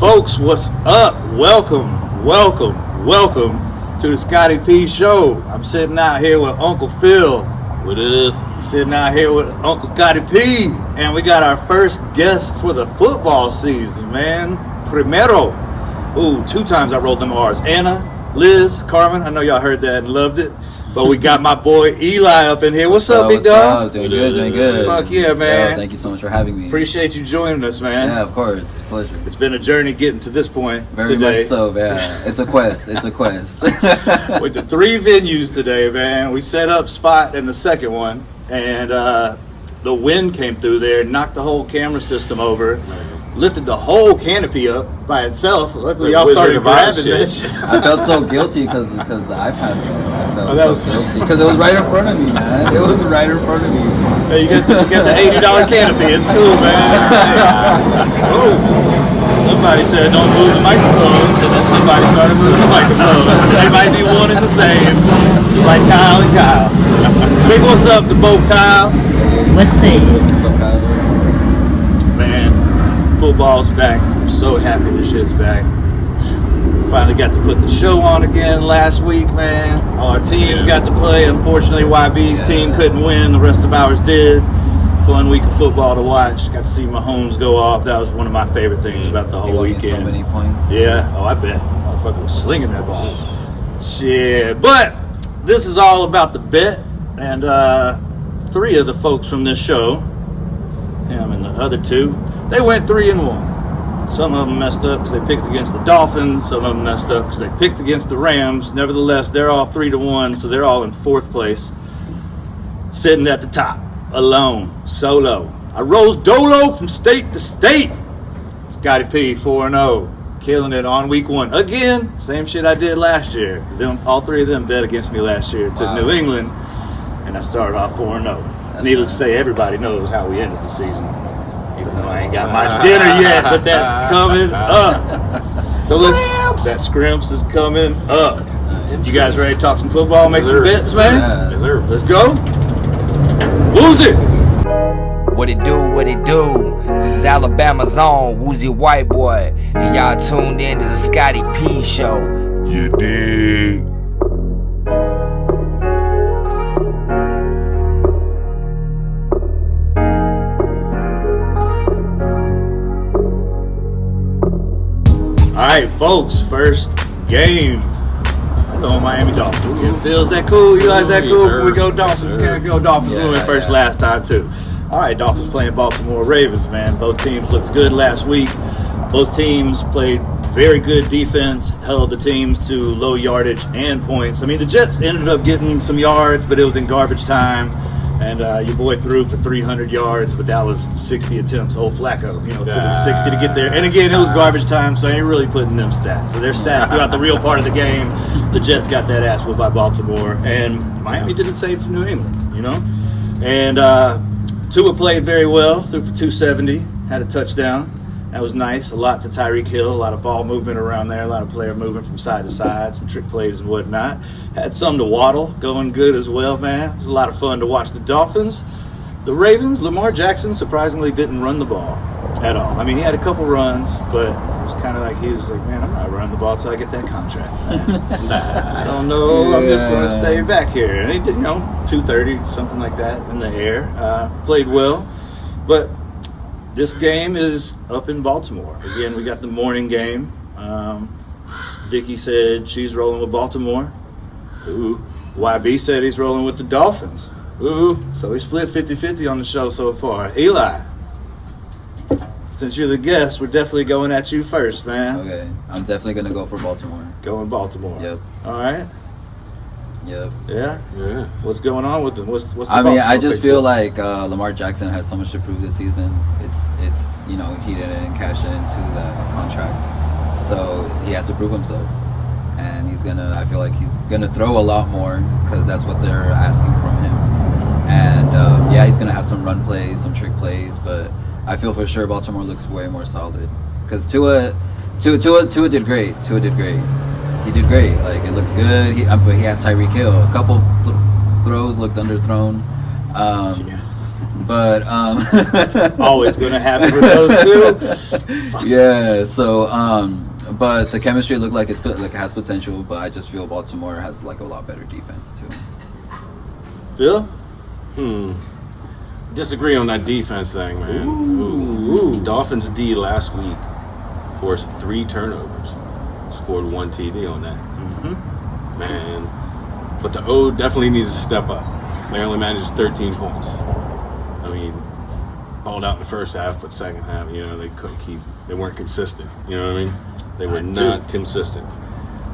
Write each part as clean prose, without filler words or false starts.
Folks, what's up? Welcome to the Scotty P Show. I'm sitting out here with Uncle Phil. What up? Sitting out here with Uncle Scotty P. And we got our first guest for the football season, man. Primero. Ooh, 2 times I rolled them R's. Anna, Liz, Carmen. I know y'all heard that and loved it. But we got my boy Eli up in here. What's up, big dog? Doing good. Fuck yeah, man. Yo, thank you so much for having me. Appreciate you joining us, man. Yeah, of course. It's a pleasure. It's been a journey getting to this point Very today. much so, yeah. It's a quest. With the 3 venues today, man. We set up spot in the second one, and the wind came through there, knocked the whole camera system over, lifted the whole canopy up by itself. Luckily, y'all started grabbing that shit. I felt so guilty because the iPad fell. I felt so guilty because it was right in front of me, man. It was right in front of me. Hey, you got the $80 canopy. It's cool, man. Oh, somebody said don't move the microphones, and then somebody started moving the microphones. They might be one and the same, like Kyle and Kyle. Big what's up to both Kyles. What's up? What's up, Kyle? Man, football's back. I'm so happy this shit's back. Finally got to put the show on again last week, man. All our teams got to play. Unfortunately, YB's team couldn't win. The rest of ours did. Fun week of football to watch. Got to see Mahomes go off. That was one of my favorite things about the whole weekend. So many points. Yeah. Oh, I bet. Motherfucker was slinging that ball. Shit. But this is all about the bet. And 3 of the folks from this show, him and the other 2, they went 3-1. Some of them messed up because they picked against the Dolphins. Some of them messed up because they picked against the Rams. Nevertheless, they're all 3-1, so they're all in 4th place, sitting at the top, alone, solo. I rose dolo from state to state. Scotty P, 4-0, killing it on week 1 again. Same shit I did last year. All 3 of them bet against me last year to New England, and I started off 4-0. Needless to say, everybody knows how we ended the season. Even though I ain't got my dinner yet, but that's coming up. So that scrimps is coming up. You guys ready to talk some football, make some bets, man? Yes, sir. Let's go. Lose it. What it do? This is Alabama's own Woozy White Boy, and y'all tuned in to the Scotty P Show. You dig? All right, folks, first game. I'm going Miami Dolphins. Feels that cool? Eli's that cool? Here we go Dolphins. Can go Dolphins? We went first last time, too. All right, Dolphins playing Baltimore Ravens, man. Both teams looked good last week. Both teams played very good defense, held the teams to low yardage and points. I mean, the Jets ended up getting some yards, but it was in garbage time. And your boy threw for 300 yards, but that was 60 attempts. Old Flacco, took him 60 to get there. And again, it was garbage time, so I ain't really putting them stats. So their stats throughout the real part of the game, the Jets got that ass whipped by Baltimore. And Miami did it safe to New England, And Tua played very well, threw for 270, had a touchdown. That was nice. A lot to Tyreek Hill, a lot of ball movement around there, a lot of player movement from side to side, some trick plays and whatnot. Had some to Waddle going good as well, man. It was a lot of fun to watch the Dolphins. The Ravens, Lamar Jackson surprisingly didn't run the ball at all. I mean, he had a couple runs, but it was kind of like he was like, man, I'm not running the ball until I get that contract. I don't know. I'm just going to stay back here. And he did, 230, something like that in the air. Played well. But this game is up in Baltimore. Again, we got the morning game. Vicky said she's rolling with Baltimore. Ooh. YB said he's rolling with the Dolphins. Ooh. So we split 50-50 on the show so far. Eli, since you're the guest, we're definitely going at you first, man. Okay. I'm definitely going to go for Baltimore. Going Baltimore. Yep. All right. Yep. Yeah? What's going on with them? What's the I just feel like Lamar Jackson has so much to prove this season. It's he didn't cash into that contract, so he has to prove himself, and I feel like he's gonna throw a lot more because that's what they're asking from him, and he's gonna have some run plays, some trick plays, but I feel for sure Baltimore looks way more solid because Tua did great. He did great. Like, it looked good. But he has Tyreek Hill. A couple throws looked underthrown. But always going to happen with those two. Yeah. So, but the chemistry looked like it has potential. But I just feel Baltimore has like a lot better defense too. Phil? Disagree on that defense thing, man. Ooh. Dolphins D last week forced 3 turnovers, scored 1 TD on that. Man, but the O definitely needs to step up. They only managed 13 points. I mean, balled out in the first half, but second half, they couldn't keep. They weren't consistent. You know what I mean? They were not consistent.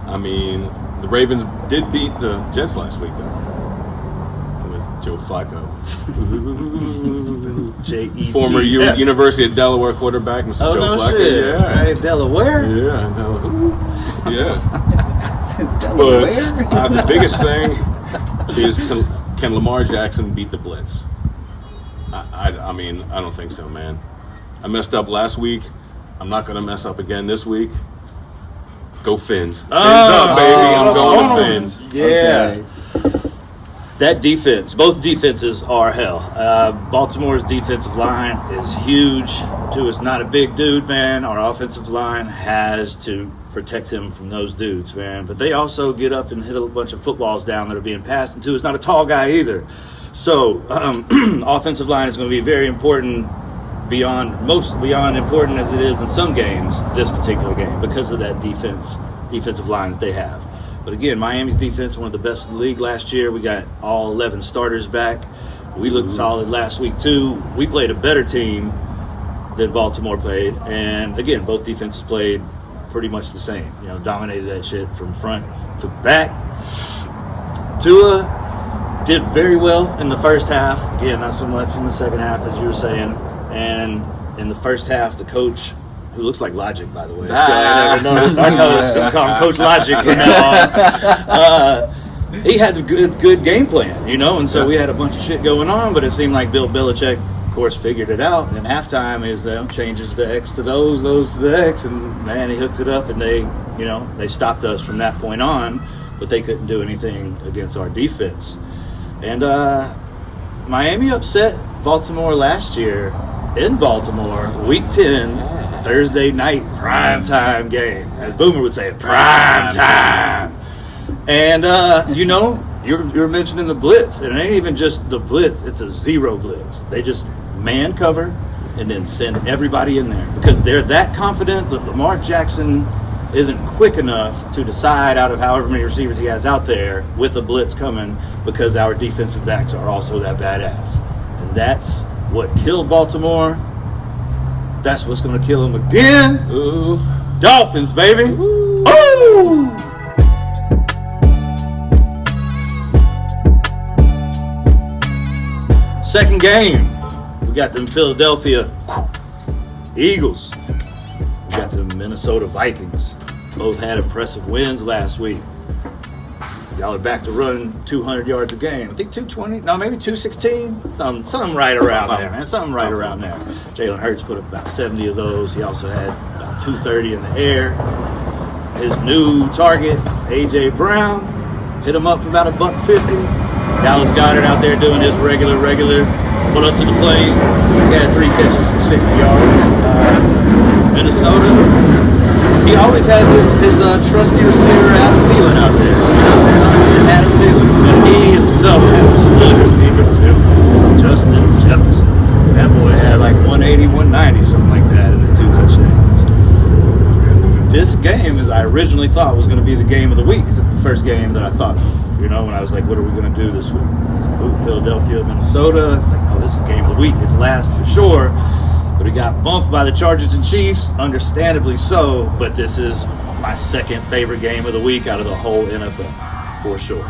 I mean, the Ravens did beat the Jets last week, though. Joe Flacco, former University of Delaware quarterback, Mr. Joe Flacco. Shit. Yeah, Hey, Delaware. Yeah. But the biggest thing is can Lamar Jackson beat the blitz? I mean, I don't think so, man. I messed up last week. I'm not going to mess up again this week. Go Fins. Fins up, baby. I'm going to Fins. Yeah. Okay. That defense, both defenses are hell. Baltimore's defensive line is huge. Tua's not a big dude, man. Our offensive line has to protect him from those dudes, man. But they also get up and hit a bunch of footballs down that are being passed, and Tua's not a tall guy either. So, offensive line is going to be very important, beyond important as it is in some games, this particular game, because of that defensive line that they have. But again, Miami's defense, one of the best in the league last year. We got all 11 starters back. We looked solid last week, too. We played a better team than Baltimore played. And again, both defenses played pretty much the same. Dominated that shit from front to back. Tua did very well in the first half. Again, not so much in the second half, as you were saying. And in the first half, the coach, who looks like Logic, by the way. I never noticed. Our coach, going to call him Coach Logic from now on. He had a good game plan, and so we had a bunch of shit going on, but it seemed like Bill Belichick, of course, figured it out. And halftime is changes the X to those to the X, and man, he hooked it up, and they stopped us from that point on, but they couldn't do anything against our defense. And Miami upset Baltimore last year in Baltimore, Week 10. Thursday night primetime game. As Boomer would say, prime time. And, you're mentioning the blitz. And it ain't even just the blitz. It's a zero blitz. They just man cover and then send everybody in there. Because they're that confident that Lamar Jackson isn't quick enough to decide out of however many receivers he has out there with the blitz coming, because our defensive backs are also that badass. And that's what killed Baltimore. That's what's going to kill him again. Ooh. Dolphins, baby. Ooh. Ooh. Second game. We got them Philadelphia Eagles. We got the Minnesota Vikings. Both had impressive wins last week. Y'all are back to run 200 yards a game. I think 220. No, maybe 216. Something right around there, man. Something right around there. Jalen Hurts put up about 70 of those. He also had about 230 in the air. His new target, A.J. Brown, hit him up for about $150. Dallas Goedert out there doing his regular. Went up to the plate. He had 3 catches for 60 yards. Minnesota. He always has his trusty receiver Adam Thielen out there. Adam Thielen. But he himself has a stud receiver too. Justin Jefferson. That boy had like 180, 190, something like that in the 2 touchdowns. This game, as I originally thought, was going to be the game of the week. This is the first game that I thought of, when I was like, what are we going to do this week? I was like, Philadelphia, Minnesota. It's like, this is the game of the week. It's last for sure. But it got bumped by the Chargers and Chiefs, understandably so. But this is my second favorite game of the week out of the whole NFL, for sure.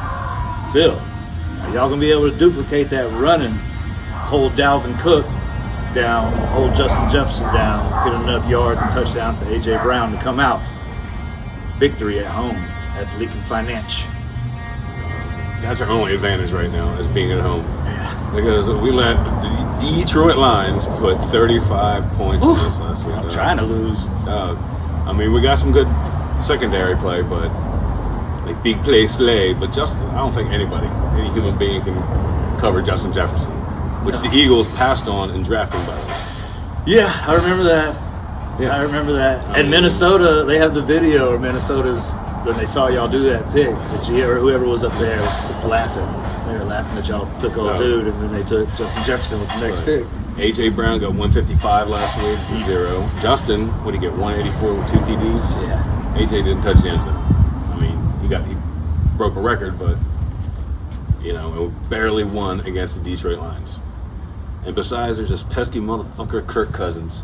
Phil, are y'all going to be able to duplicate that running, hold Dalvin Cook down, hold Justin Jefferson down, get enough yards and touchdowns to A.J. Brown to come out? Victory at home at Lincoln Financial. That's our only advantage right now, is being at home. Yeah. Because we let the Detroit Lions put 35 points on us last week. I'm trying to lose. We got some good secondary play, but like big play Slay. But I don't think any human being can cover Justin Jefferson. which the Eagles passed on in drafting, by the way. Yeah, I remember that. Yeah. I remember that. And Minnesota, they have the video where Minnesota's, when they saw y'all do that pick, or whoever was up there was laughing. They were laughing that y'all took old dude, and then they took Justin Jefferson with the next pick. A.J. Brown got 155 last week, 0. Justin, what did he get, 184 with 2 TDs? Yeah. A.J. didn't touch the end zone. I mean, he broke a record, but, it barely won against the Detroit Lions. And besides, there's this pesky motherfucker, Kirk Cousins.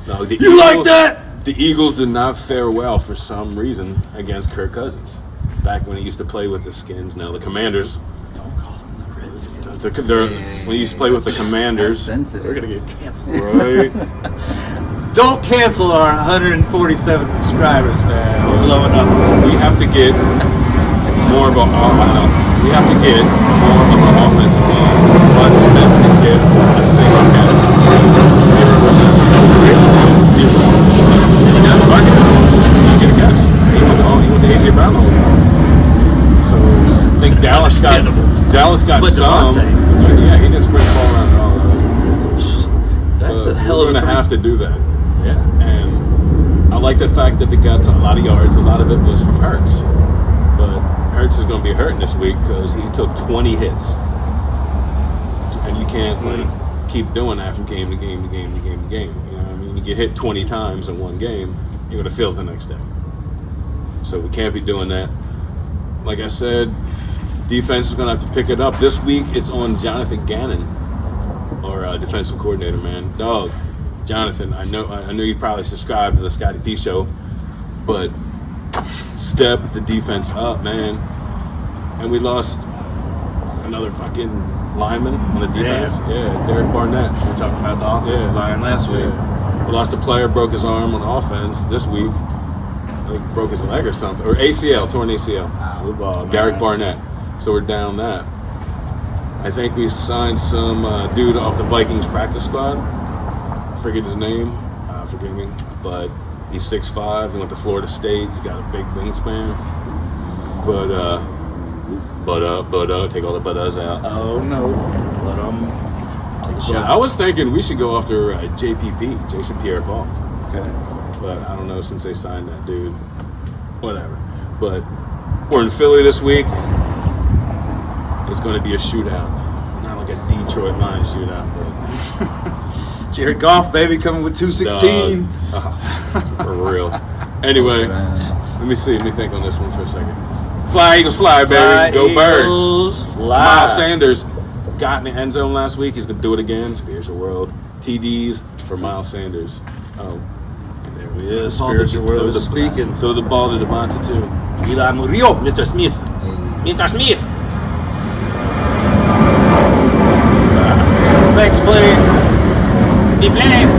No, like that? The Eagles did not fare well for some reason against Kirk Cousins. Back when he used to play with the Skins, now the Commanders. Don't call them the Redskins. When he used to play with the Commanders. Sensitive. We're going to get canceled. Right. Don't cancel our 147 subscribers, man. We're blowing up. We have to get more of a. We have to get more of an offensive line. Roger Smith can get a single catch, 0 receptions, 0. He got targeted. He get a catch. He went to AJ Brown hole. So I think Dallas got but some. Devontae. Yeah, he didn't spread the ball around at all. That's a hell of a We're gonna have to do that. Yeah. And I like the fact that they got a lot of yards. A lot of it was from Hurts. But Hurts is going to be hurting this week because he took 20 hits. And you can't keep doing that from game to game to game to game to game. You know what I mean? You get hit 20 times in one game, you're going to feel it the next day. So we can't be doing that. Like I said, defense is going to have to pick it up. This week it's on Jonathan Gannon, our defensive coordinator, man. Dog, Jonathan, I know you probably subscribe to the Scotty P Show, but step the defense up, man. And we lost another fucking lineman on the defense. Yeah, Derek Barnett. We're talking about the offensive line last week. We lost a player, broke his arm on offense this week. Like broke his leg or something. Or ACL, torn ACL. Football, man. Derek Barnett. So we're down that. I think we signed some dude off the Vikings practice squad. I forget his name. Forgive me. But he's 6'5". He went to Florida State. He's got a big wingspan. But take all the but-uhs out. Oh, no. Let him take a shot. I was thinking we should go after JPP, Jason Pierre-Paul. Okay. But I don't know since they signed that dude. Whatever. But we're in Philly this week. It's going to be a shootout. Not like a Detroit Lions shootout, but... Jared Goff, baby, coming with 216. For real. Anyway, let me think on this one for a second. Fly, Eagles, fly, baby. Go Eagles, Birds. fly. Miles Sanders got in the end zone last week. He's going to do it again. Spiritual world. TDs for Miles Sanders. Oh. There we Yeah, spiritual world is speaking. Throw the ball to Devontae, too. Eli Murillo. Mr. Smith. Mr. Smith. Thanks, play. They play. It's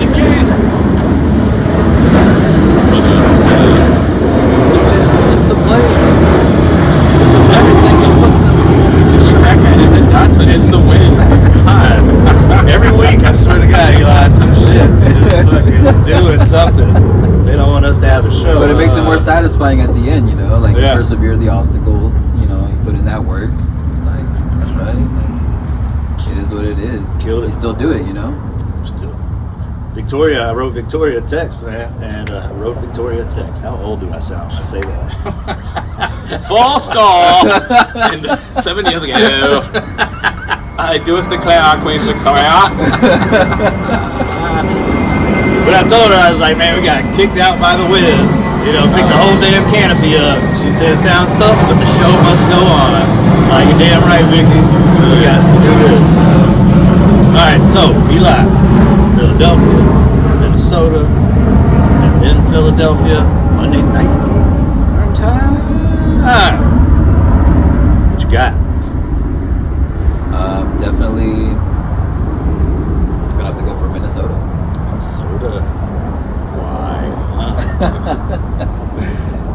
the play. It's everything that fucks up the standard. It's the win. God. Every week, I swear to God, Eli, some shit's just fucking doing something. They don't want us to have a show. But it makes it more satisfying at the end, you know? Yeah. You persevere the obstacles, you put in that work. Like, that's right. It is what it is. Killed it. You still do it, Still. Victoria, I wrote Victoria a text, man. And I wrote Victoria a text. How old do I sound? I say that. Full score. And 7 years ago, I do declare Queen Victoria. But I told her, I was like, man, we got kicked out by the wind. Picked the whole damn canopy up. She said, it sounds tough, but the show must go on. Like, you're damn right, Vicky. We got to do this. All right, so, Eli, Philadelphia, Minnesota, and then Philadelphia, Monday night game, prime time. What you got? Definitely gonna have to go for Minnesota. Minnesota. Why?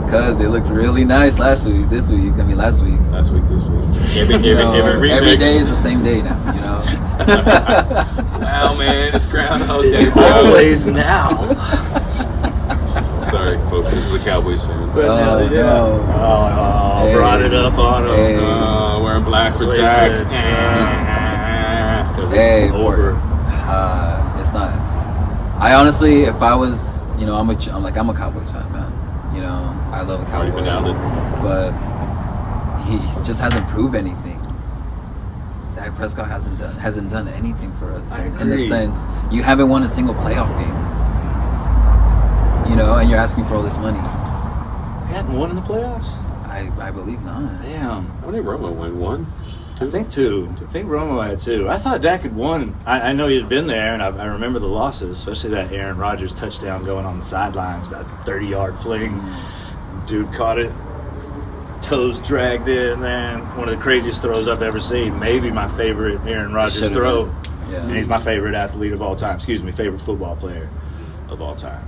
Because they looked really nice last week, this week. Last week. This week. Every day is the same day now, Wow, man, it's Groundhog Day. It's always now. Sorry, folks, this is a Cowboys fan. Brought it up on him. Hey. Wearing black for That's what he Jack. said. because it's over. It's not. I honestly, if I was, I'm a Cowboys fan, man. I love the Cowboys, but he just hasn't proved anything. Dak Prescott hasn't done anything for us in the sense you haven't won a single playoff game. And you're asking for all this money. He hadn't won in the playoffs? I believe not. Damn. What did Romo win? One? Two? I think 2. I think Romo had 2. I thought Dak had won. I know he had been there, and I remember the losses, especially that Aaron Rodgers touchdown going on the sidelines, about a 30-yard fling. Dude caught it. Toes dragged in, man. One of the craziest throws I've ever seen. Maybe my favorite Aaron Rodgers throw. Yeah. And he's my favorite athlete of all time. Excuse me, favorite football player of all time.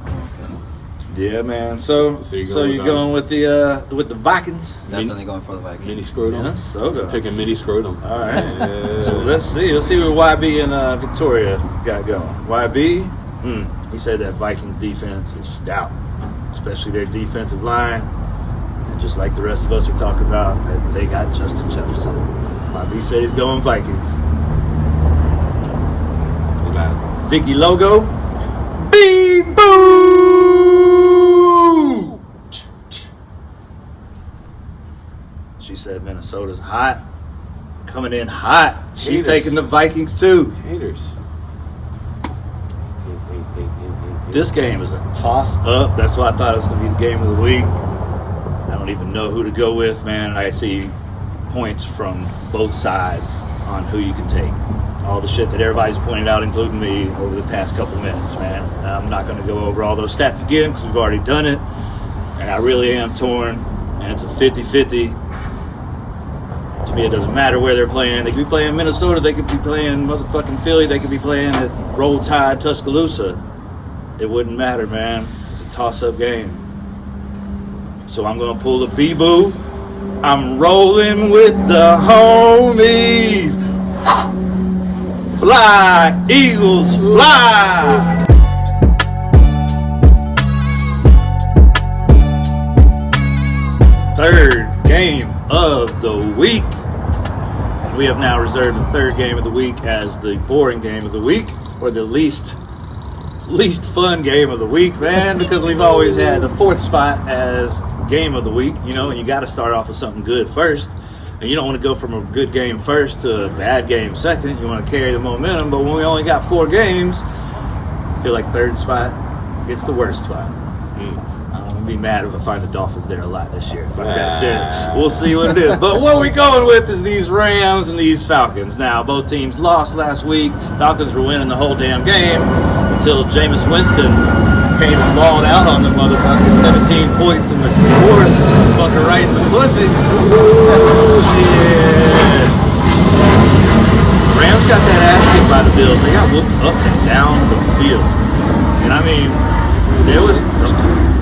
Okay. Yeah, man. So you're going with the Vikings? Definitely going for the Vikings. Mini scrotum. Yeah, so good. Picking mini scrotum. All right. So let's see what YB and Victoria got going. YB, he said that Vikings defense is stout, especially their defensive line. And just like the rest of us are talking about, that they got Justin Jefferson. YB said he's going Vikings. What's that? Vicky logo. Beep boo. She said Minnesota's hot. Coming in hot. She's taking the Vikings too. Haters. This game is a toss-up. That's why I thought it was going to be the game of the week. I don't even know who to go with, man. I see points from both sides on who you can take. All the shit that everybody's pointed out, including me, over the past couple minutes, man. I'm not going to go over all those stats again because we've already done it. And I really am torn. And it's a 50-50. To me, it doesn't matter where they're playing. They could be playing Minnesota. They could be playing motherfucking Philly. They could be playing at Roll Tide, Tuscaloosa. It wouldn't matter, man. It's a toss-up game. So I'm going to pull the B-boo. I'm rolling with the homies. Fly, Eagles, fly! Third game of the week. We have now reserved the third game of the week as the boring game of the week, or the least fun game of the week, man, because we've always had the fourth spot as game of the week, and you got to start off with something good first. And you don't want to go from a good game first to a bad game second. You want to carry the momentum. But when we only got 4 games, I feel like third spot gets the worst spot. I'm going to be mad if I find the Dolphins there a lot this year. Fuck that shit. We'll see what it is. But what we're going with is these Rams and these Falcons. Now, both teams lost last week. Falcons were winning the whole damn game until Jameis Winston came and balled out on the motherfucker. 17 points in the fourth. Fucker right in the pussy. Shit. Rams got that ass kicked by the Bills. They got whooped up and down the field. And I mean, there was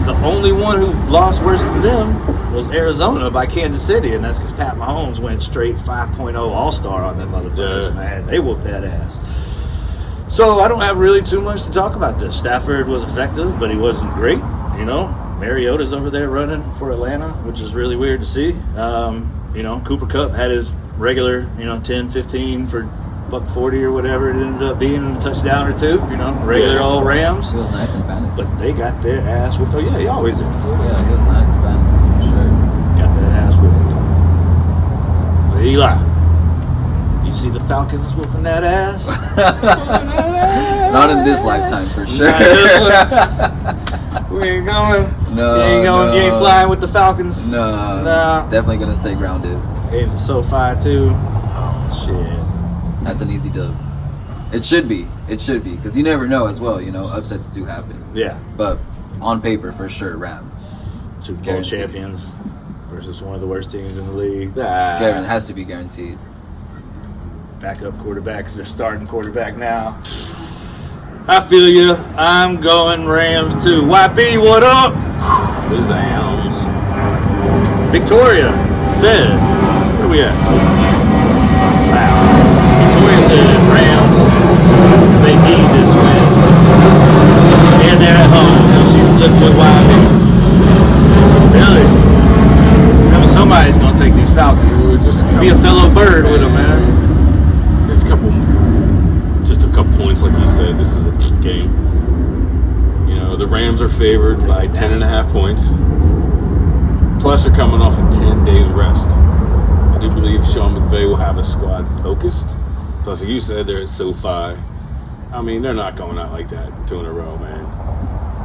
the only one who lost worse than them was Arizona by Kansas City, and that's because Pat Mahomes went straight 5.0 All-Star on them motherfuckers, man. They whooped that ass. So I don't have really too much to talk about this. Stafford was effective, but he wasn't great, Mariota's over there running for Atlanta, which is really weird to see. Cooper Kupp had his regular, 10, 15 for $140 or whatever it ended up being, a touchdown or 2, regular old Rams. He was nice in fantasy. But they got their ass whooped. Oh, yeah, he always did. Yeah, he was nice in fantasy for sure. Got that ass whooped. But Eli, you see the Falcons whooping that ass? Not in this lifetime, for sure. Not this one. We ain't going. No, You ain't flying with the Falcons. No. Definitely gonna stay grounded. Games are SoFi too. Oh shit. That's an easy dub. It should be, because you never know as well. Upsets do happen. Yeah. But on paper, for sure, Rams. Super Bowl champions versus one of the worst teams in the league. Has to be guaranteed. Backup quarterback because they're starting quarterback now. I feel you. I'm going Rams too. YB, what up? The Zams. Victoria said, where we at? Wow. Victoria said Rams because they need this win. And they're at home, so she's flipping with YB. Really? Tell me somebody's going to take these Falcons. Just Be a fellow bird with them, man. Just a couple favored by 10.5 points. Plus, they're coming off a 10 days rest. I do believe Sean McVay will have a squad focused. Plus, like you said, they're at SoFi. I mean, they're not going out like that 2 in a row, man.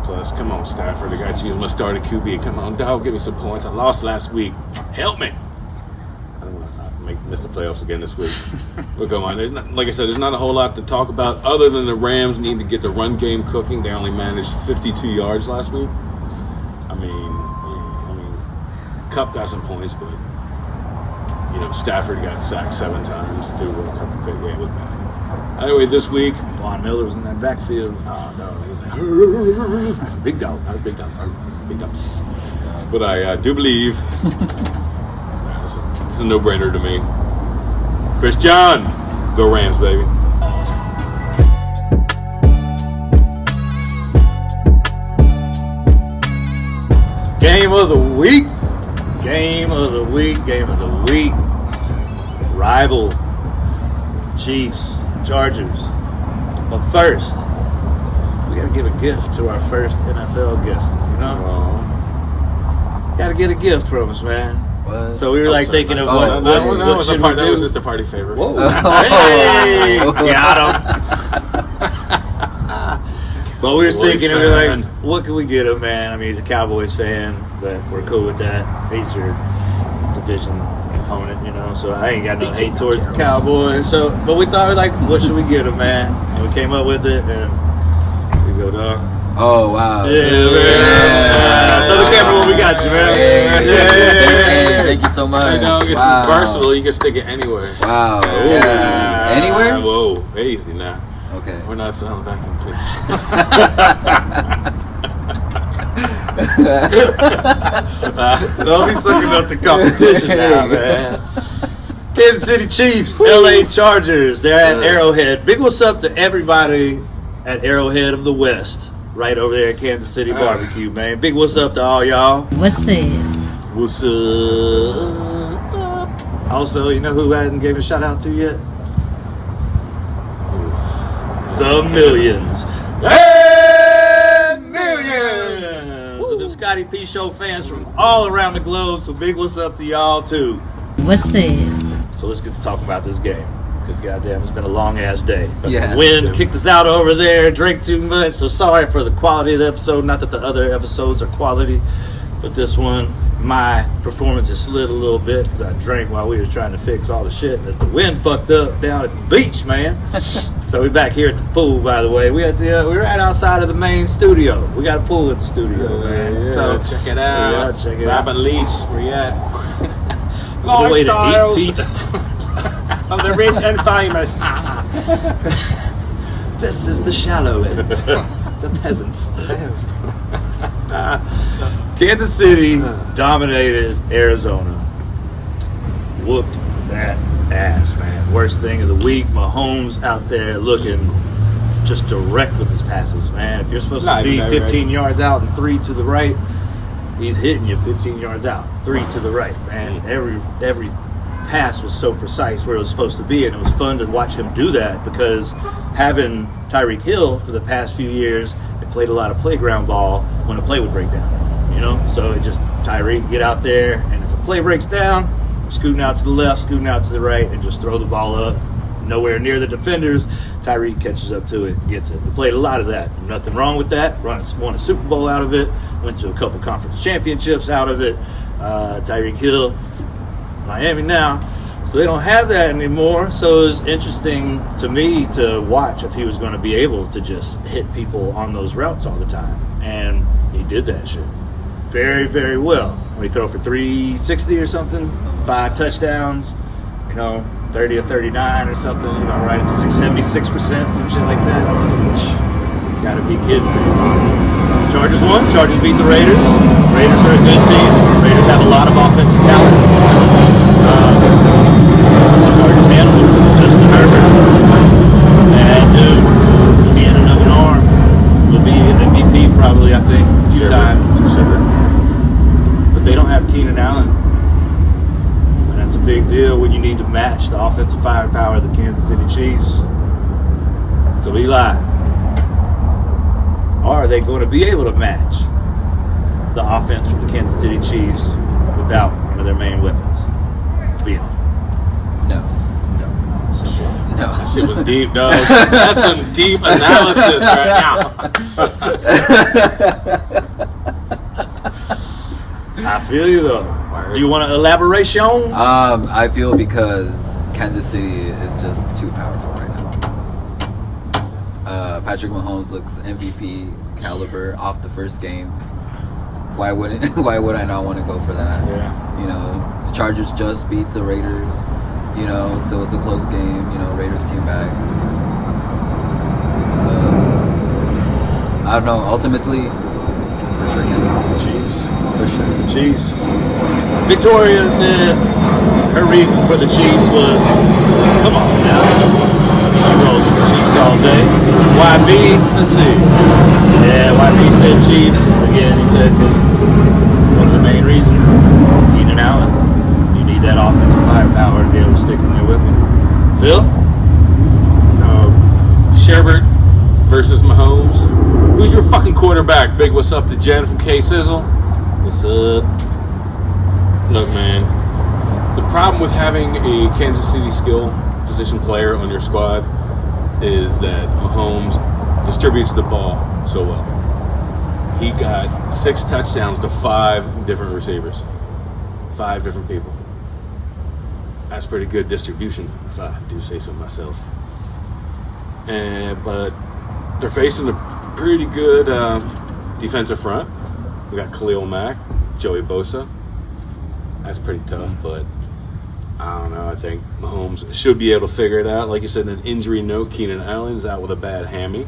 Plus, come on, Stafford. I got to use my starting QB. Come on, dog, give me some points. I lost last week. Help me. I don't want to miss the playoffs again this week. But come on. Like I said, there's not a whole lot to talk about other than the Rams need to get the run game cooking. They only managed 52 yards last week. I mean, Kupp got some points, but, Stafford got sacked 7 times through a couple of big games. It was bad. Anyway, this week, Von Miller was in that backfield. oh no, he was like, Big dog. big dog. But I do believe this is a no-brainer to me. Chris John, go Rams, baby. Game of the week. Game of the week. Game of the week. Rival. Chiefs. Chargers. But first, we got to give a gift to our first NFL guest. Got to get a gift from us, man. What? So we were thinking of what should we that do? was just a party favor. Whoa. Hey, got him. But we were thinking, we were like, what can we get him, man? I mean, he's a Cowboys fan, but we're cool with that. He's your division opponent, so I ain't got no hate towards the Cowboys. So, but we thought, what should we get him, man? And we came up with it, and we go, dog. Oh, wow. Yeah. Show the camera what we got you, man. Yeah. Thank you so much. It's versatile. You can stick it anywhere. Wow. Yeah. Anywhere? Whoa. Easy now. Okay. We're not selling vacuum cleaners. Don't be sucking up the competition now, man. Kansas City Chiefs, LA Chargers. They're at Arrowhead. Big what's up to everybody at Arrowhead of the West, right over there at Kansas City Barbecue, man. Big what's up to all y'all. What's up? What's up? Also, you know who I hadn't gave a shout out to yet? The Millions. Hey, Millions! So the Scotty P Show fans from all around the globe, so big what's up to y'all too. What's up? So let's get to talk about this game. Because goddamn, it's been a long ass day. Yeah. The wind kicked us out over there, drank too much, so sorry for the quality of the episode. Not that the other episodes are quality, but this one, my performance has slid a little bit because I drank while we were trying to fix all the shit that the wind fucked up down at the beach, man. So we're back here at the pool, by the way. We're right outside of the main studio. We got a pool at the studio, man. Yeah, So check it out. check it out. Robin Leach, where you at? All the way to 8 feet. Of the rich and famous. This is the shallow end. The peasants. Kansas City dominated Arizona. Whooped that ass, man. Worst thing of the week. Mahomes out there looking just direct with his passes, man. If you're supposed to be 15 yards out and 3 to the right, he's hitting you 15 yards out, 3 to the right, man. Every pass was so precise where it was supposed to be, and it was fun to watch him do that because having Tyreek Hill for the past few years, they played a lot of playground ball when a play would break down, So it just, Tyreek, get out there, and if a play breaks down, scooting out to the left, scooting out to the right, and just throw the ball up. Nowhere near the defenders. Tyreek catches up to it, gets it. We played a lot of that. Nothing wrong with that. Won a Super Bowl out of it. Went to a couple conference championships out of it. Tyreek Hill, Miami now. So they don't have that anymore. So it was interesting to me to watch if he was going to be able to just hit people on those routes all the time. And he did that shit very, very well. He throw for 360 or something, 5 touchdowns, 30 or 39 or something, right up to 76%, some shit like that. Gotta be kidding me. Chargers won. Chargers beat the Raiders. Raiders are a good team. Raiders have a lot of offensive talent. Chargers handled Justin Herbert. And dude, cannon of an arm. Will be an MVP probably, I think, a few times. Sure. But they don't have Keenan Allen. And that's a big deal when you need to match the offensive firepower of the Kansas City Chiefs. So Eli, are they going to be able to match the offense from the Kansas City Chiefs without one of their main weapons? Being No. simple. No. That shit was deep, dog. That's some deep analysis right now. I feel you though. You want to elaboration? I feel because Kansas City is just too powerful right now. Patrick Mahomes looks MVP caliber off the first game. Why would I not want to go for that? Yeah. You know, the Chargers just beat the Raiders. You know, so it's a close game. You know, Raiders came back. I don't know. Ultimately, for sure, Kansas City. Chiefs. For sure. Chiefs. Victoria said her reason for the Chiefs was, come on now. She rolls with the Chiefs all day. YB, let's see. Yeah, YB said Chiefs. Again, he said because one of the main reasons, Keenan Allen, you need that offensive firepower to be able to stick in there with him. Phil? Sherbert versus Mahomes. Who's your fucking quarterback? Big what's up to Jen from K-Sizzle. What's up? Look, man, the problem with having a Kansas City skill position player on your squad is that Mahomes distributes the ball so well. He got 6 touchdowns to 5 different receivers. 5 different people. That's pretty good distribution, if I do say so myself. But they're facing a pretty good defensive front. We got Khalil Mack, Joey Bosa. That's pretty tough, but I don't know. I think Mahomes should be able to figure it out. Like you said, an injury note, Keenan Allen's out with a bad hammy.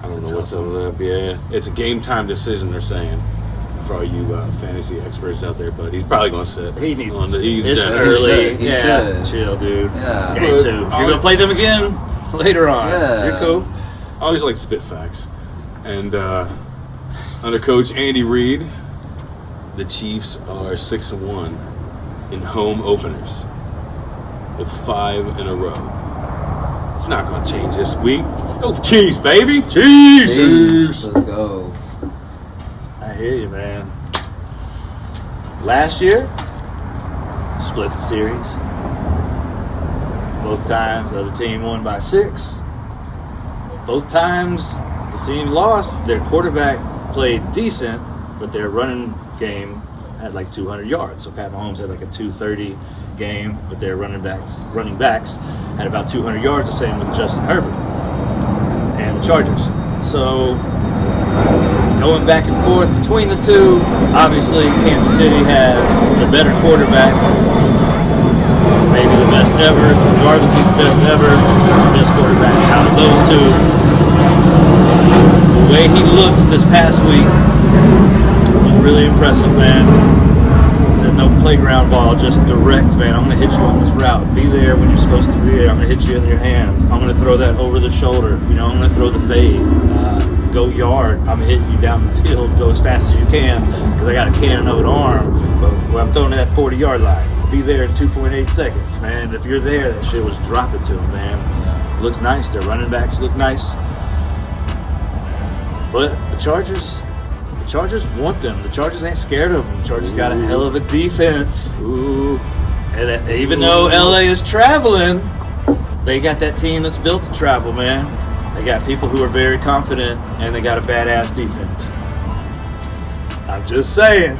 I don't know what's up with that. Yeah, it's a game time decision, they're saying, for all you fantasy experts out there. But he's probably going to sit. He needs to sit. He's It's definitely- early. He Yeah, should. chill, dude. Yeah. It's game 2. You're going to play them again later on. Yeah. You're cool. I always like to spit facts. And under Coach Andy Reid, the Chiefs are 6-1 in home openers with 5 in a row. It's not going to change this week. Go Chiefs, baby! Chiefs. Let's go. I hear you, man. Last year, split the series. Both times the other team won by 6. Both times the team lost. Their quarterback played decent, but their running game had like 200 yards. So Pat Mahomes had like a 230 game, but their running backs had about 200 yards, the same with Justin Herbert and the Chargers. So going back and forth between the two, obviously Kansas City has the better quarterback, maybe the best ever, regardless if he's the best ever, the best quarterback out of those two. The way he looked this past week was really impressive, man. He said no playground ball, just direct, man. I'm going to hit you on this route. Be there when you're supposed to be there. I'm going to hit you in your hands. I'm going to throw that over the shoulder. You know, I'm going to throw the fade. Go yard. I'm hitting you down the field. Go as fast as you can because I got a cannon of an arm. But when I'm throwing that 40-yard line, be there in 2.8 seconds, man. If you're there, that shit was dropping to him, man. Looks nice. Their running backs look nice. But the Chargers want them. The Chargers ain't scared of them. The Chargers got a hell of a defense. Ooh. And even though LA is traveling, they got that team that's built to travel, man. They got people who are very confident, and they got a badass defense. I'm just saying.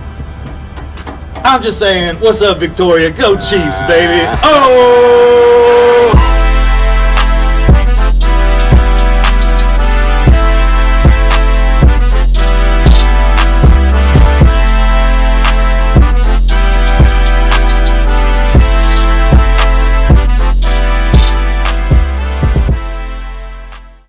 What's up, Victoria? Go Chiefs, baby. Oh!